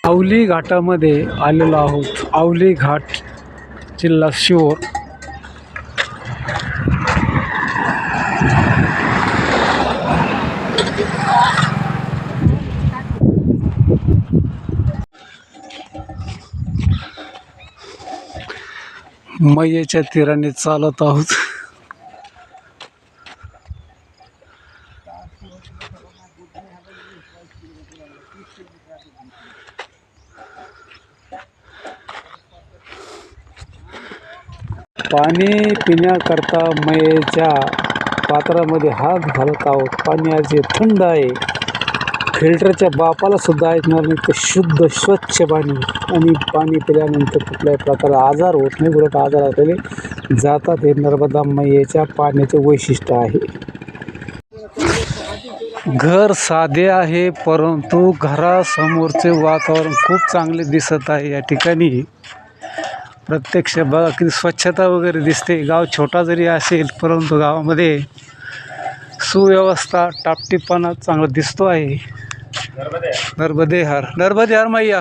आवली घाटामध्ये आलेलो आहोत. आवली घाट, जिल्हा शिवोर. मैयाच्या तीराने चालत आहोत. पाणी पिण्याकरता मैयाच्या पात्रामध्ये हात घालत आहोत. पाणी आज थंड आहे, फिल्टरच्या बापाला सुद्धा ऐकणार नाही तर शुद्ध स्वच्छ पाणी. आणि पाणी पिल्यानंतर कुठल्याही प्रकारे आजार होत नाही, उलट आजार आपल्याला जातात. हे नर्मदा मैयाच्या पाण्याचे वैशिष्ट्य आहे. घर साधे आहे, परंतु घरासमोरचे वातावरण खूप चांगले दिसत आहे. या ठिकाणी प्रत्यक्ष बघा किती स्वच्छता वगैरे दिसते. गाव छोटा जरी असेल, परंतु गावामध्ये सुव्यवस्था, टापटीपणा चांगला दिसतो आहे. नर्मदे हर मैया.